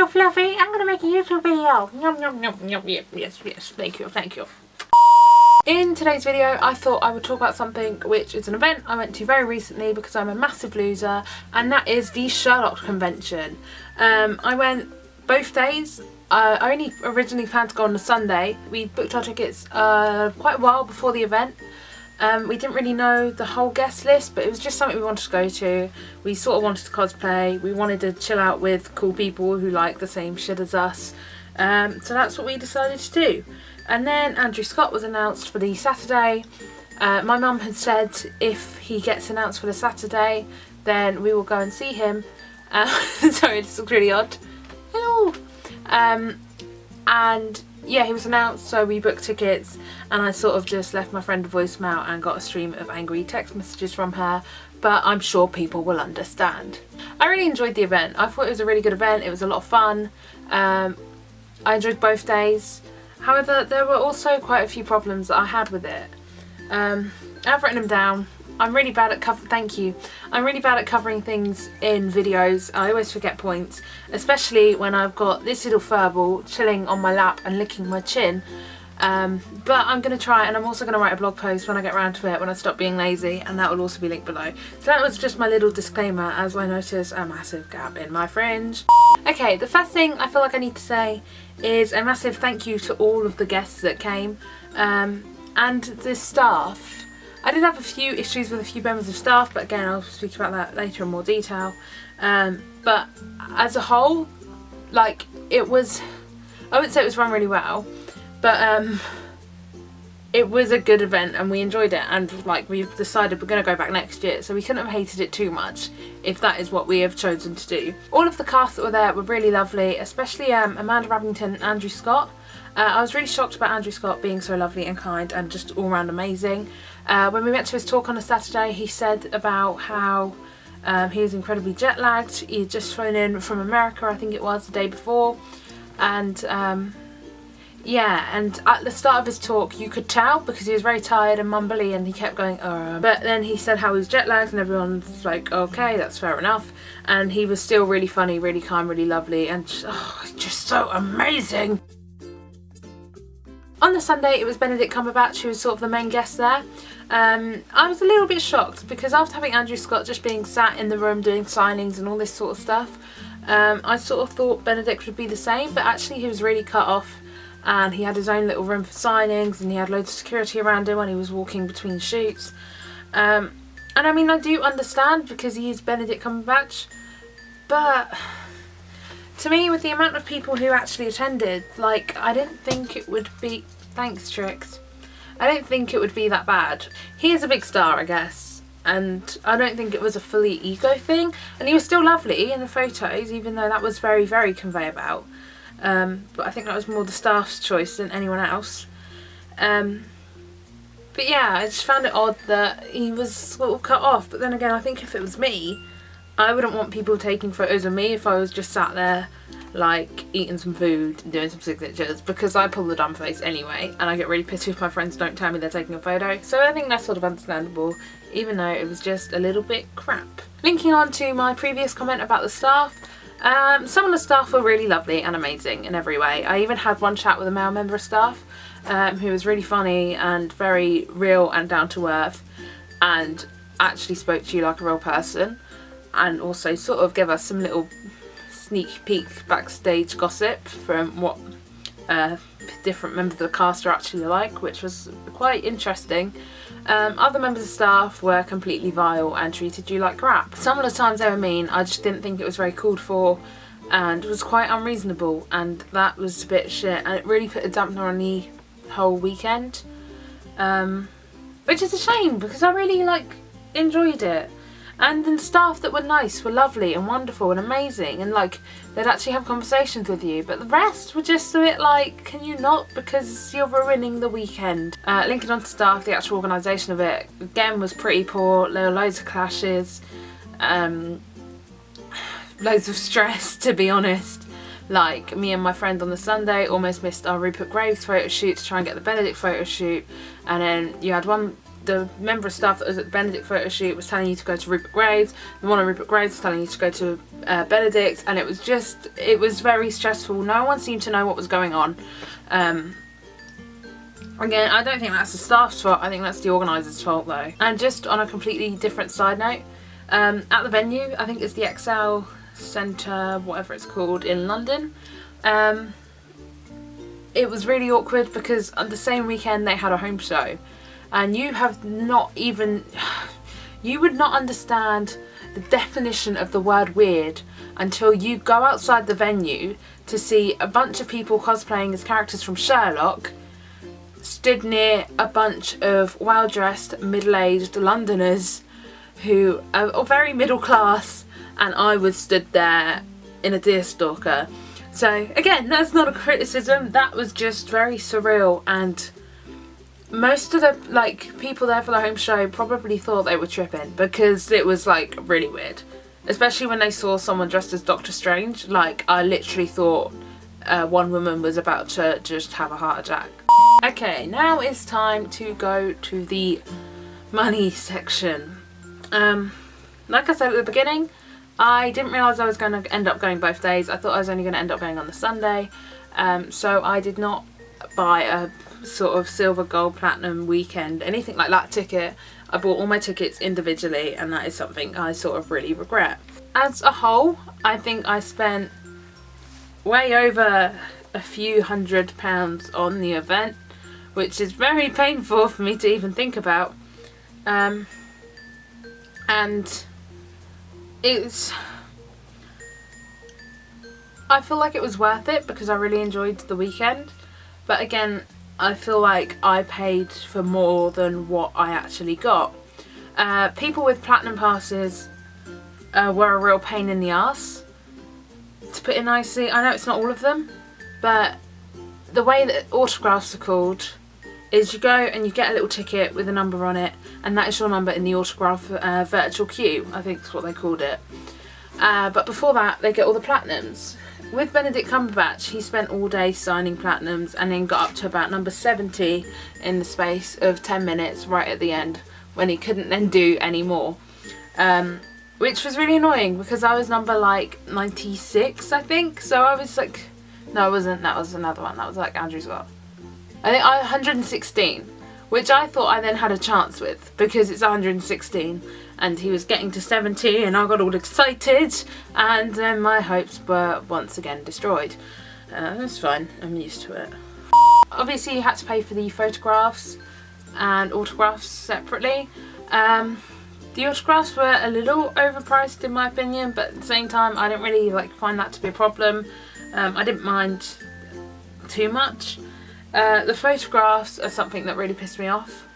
you, Fluffy. I'm gonna make a YouTube video. Yum, yum, yum, yum. Yes, yes. Thank you, thank you. In today's video, I thought I would talk about something which is an event I went to very recently because I'm a massive loser, and that is the Sherlocked convention. I went both days. I only originally planned to go on a Sunday. We booked our tickets quite a while before the event. We didn't really know the whole guest list, but it was just something we wanted to go to. We sort of wanted to cosplay. We wanted to chill out with cool people who like the same shit as us. So that's what we decided to do. And then Andrew Scott was announced for the Saturday. My mum had said if he gets announced for the Saturday, then we will go and see him. Sorry, this looks really odd. Hello. And yeah, he was announced, so we booked tickets, and I sort of just left my friend a voicemail and got a stream of angry text messages from her, but I'm sure people will understand. I really enjoyed the event. I thought it was a really good event. It was a lot of fun. I enjoyed both days. However, there were also quite a few problems that I had with it. I've written them down. I'm really bad at I'm really bad at covering things in videos. I always forget points, especially when I've got this little furball chilling on my lap and licking my chin. But I'm going to try, and I'm also going to write a blog post when I get around to it, when I stop being lazy, and that will also be linked below. So that was just my little disclaimer as I notice a massive gap in my fringe. Okay, the first thing I feel like I need to say is a massive thank you to all of the guests that came, and the staff. I did have a few issues with a few members of staff, but again I'll speak about that later in more detail. But as a whole, like, it was, I wouldn't say it was run really well, but it was a good event and we enjoyed it, and like we've decided we're going to go back next year, so we couldn't have hated it too much if that is what we have chosen to do. All of the cast that were there were really lovely, especially Amanda Rabington and Andrew Scott. I was really shocked about Andrew Scott being so lovely and kind and just all round amazing. When we went to his talk on a Saturday, he said about how he was incredibly jet lagged. He had just flown in from America, I think it was, the day before, and yeah, and at the start of his talk you could tell because he was very tired and mumbly and he kept going but then he said how he was jet lagged and everyone was like, okay, that's fair enough, and he was still really funny, really kind, really lovely, and just so amazing. On the Sunday it was Benedict Cumberbatch who was sort of the main guest there. I was a little bit shocked because after having Andrew Scott just being sat in the room doing signings and all this sort of stuff, I sort of thought Benedict would be the same, but actually he was really cut off, and he had his own little room for signings, and he had loads of security around him when he was walking between shoots. And I mean, I do understand because he is Benedict Cumberbatch, but to me, with the amount of people who actually attended, like, I didn't think it would be... Thanks, Trix. I don't think it would be that bad. He is a big star, I guess, and I don't think it was a fully ego thing, and he was still lovely in the photos, even though that was very, very conveyor belt. But I think that was more the staff's choice than anyone else. But yeah, I just found it odd that he was sort of cut off, but then again, I think if it was me, I wouldn't want people taking photos of me if I was just sat there, like, eating some food and doing some signatures, because I pull the dumb face anyway, and I get really pissed if my friends don't tell me they're taking a photo, so I think that's sort of understandable, even though it was just a little bit crap. Linking on to my previous comment about the staff, some of the staff were really lovely and amazing in every way. I even had one chat with a male member of staff who was really funny and very real and down to earth, and actually spoke to you like a real person, and also sort of give us some little sneak peek backstage gossip from what different members of the cast are actually like, which was quite interesting. Other members of staff were completely vile and treated you like crap. Some of the times they were mean, I just didn't think it was very called for, and it was quite unreasonable, and that was a bit shit, and it really put a dampener on the whole weekend, which is a shame because I really enjoyed it. And the staff that were nice were lovely and wonderful and amazing, and like they'd actually have conversations with you, but the rest were just a bit like, can you not, because you're ruining the weekend. Linking on to staff, the actual organisation of it again was pretty poor. There were loads of clashes, loads of stress, to be honest. Like, me and my friend on the Sunday almost missed our Rupert Graves photo shoot to try and get the Benedict photo shoot, and then you had one the member of staff that was at the Benedict photo shoot was telling you to go to Rupert Graves, the one on Rupert Graves was telling you to go to Benedict, and it was very stressful. No one seemed to know what was going on. Again, I don't think that's the staff's fault, I think that's the organisers' fault though. And just on a completely different side note, at the venue, I think it's the XL Centre, whatever it's called, in London, it was really awkward because on the same weekend they had a home show, and you would not understand the definition of the word weird until you go outside the venue to see a bunch of people cosplaying as characters from Sherlock stood near a bunch of well-dressed middle-aged Londoners who are very middle class, and I was stood there in a deerstalker. So again, that's not a criticism, that was just very surreal, and most of the people there for the home show probably thought they were tripping because it was really weird, especially when they saw someone dressed as Doctor Strange. I literally thought one woman was about to just have a heart attack. Okay, now it's time to go to the money section. Like I said at the beginning, I didn't realise I was going to end up going both days. I thought I was only going to end up going on the Sunday, so I did not buy a sort of silver, gold, platinum weekend, anything like that ticket. I bought all my tickets individually, and that is something I sort of really regret. As a whole, I think I spent way over a few £100 on the event, which is very painful for me to even think about. And I feel like it was worth it because I really enjoyed the weekend, but again, I feel like I paid for more than what I actually got. People with platinum passes were a real pain in the arse, to put it nicely. I know it's not all of them, but the way that autographs are called is you go and you get a little ticket with a number on it, and that is your number in the autograph virtual queue, I think that's what they called it. But before that, they get all the platinums. With Benedict Cumberbatch, he spent all day signing platinums and then got up to about number 70 in the space of 10 minutes right at the end, when he couldn't then do any more. Which was really annoying because I was number 96, I think. So I was no, I wasn't, that was another one, that was Andrew Scott. I think 116, which I thought I then had a chance with because it's 116 and he was getting to 70 and I got all excited, and then my hopes were once again destroyed. That's fine, I'm used to it. Obviously you had to pay for the photographs and autographs separately. The autographs were a little overpriced in my opinion, but at the same time I didn't really find that to be a problem. I didn't mind too much. The photographs are something that really pissed me off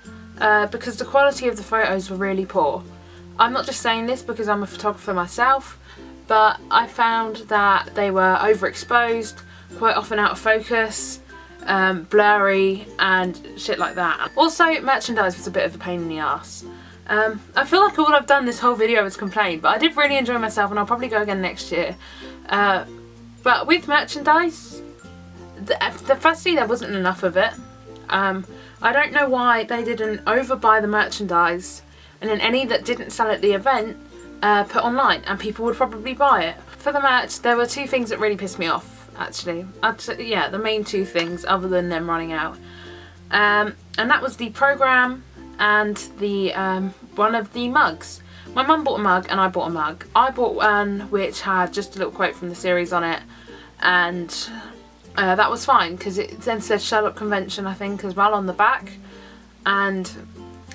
because the quality of the photos were really poor. I'm not just saying this because I'm a photographer myself, but I found that they were overexposed, quite often out of focus, blurry and shit like that. Also, merchandise was a bit of a pain in the arse. I feel like all I've done this whole video is complain, but I did really enjoy myself and I'll probably go again next year. But with merchandise, firstly there wasn't enough of it. I don't know why they didn't overbuy the merchandise and then any that didn't sell at the event put online and people would probably buy it. For the merch, there were two things that really pissed me off actually. Yeah, the main two things other than them running out. And that was the programme and the one of the mugs. My mum bought a mug and I bought a mug. I bought one which had just a little quote from the series on it, and that was fine because it then said Sherlock Convention I think as well on the back, and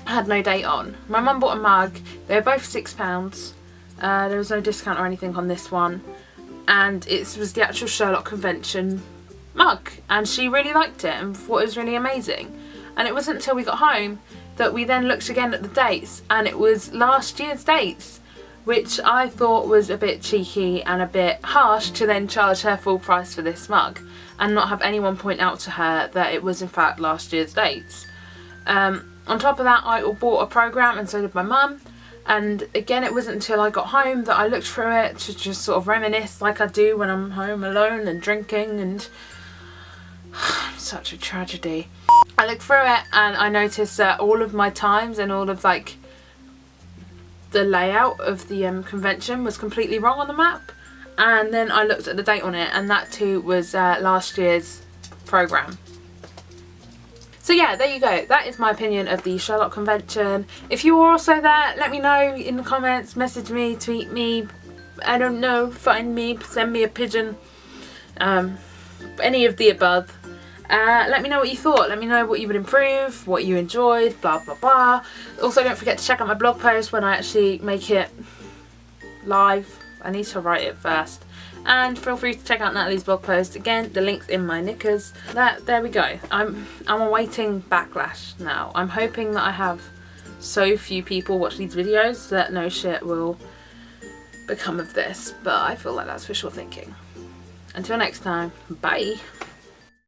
had no date on. My mum bought a mug, they were both £6. There was no discount or anything on this one, and it was the actual Sherlock Convention mug, and she really liked it and thought it was really amazing. And it wasn't until we got home that we then looked again at the dates, and it was last year's dates, which I thought was a bit cheeky and a bit harsh to then charge her full price for this mug and not have anyone point out to her that it was in fact last year's dates. On top of that, I bought a programme and so did my mum, and again it wasn't until I got home that I looked through it to just sort of reminisce like I do when I'm home alone and drinking, and Such a tragedy. I looked through it and I noticed that all of my times and all of like the layout of the convention was completely wrong on the map, and then I looked at the date on it and that too was last year's programme. So yeah, there you go. That is my opinion of the Sherlock convention. If you were also there, let me know in the comments, message me, tweet me, I don't know, find me, send me a pigeon, any of the above. Let me know what you thought. Let me know what you would improve, what you enjoyed, blah blah blah. Also, don't forget to check out my blog post when I actually make it live. I need to write it first. And feel free to check out Natalie's blog post. Again, the link's in my knickers. There we go. I'm awaiting backlash now. I'm hoping that I have so few people watch these videos that no shit will become of this. But I feel like that's wishful thinking. Until next time, bye.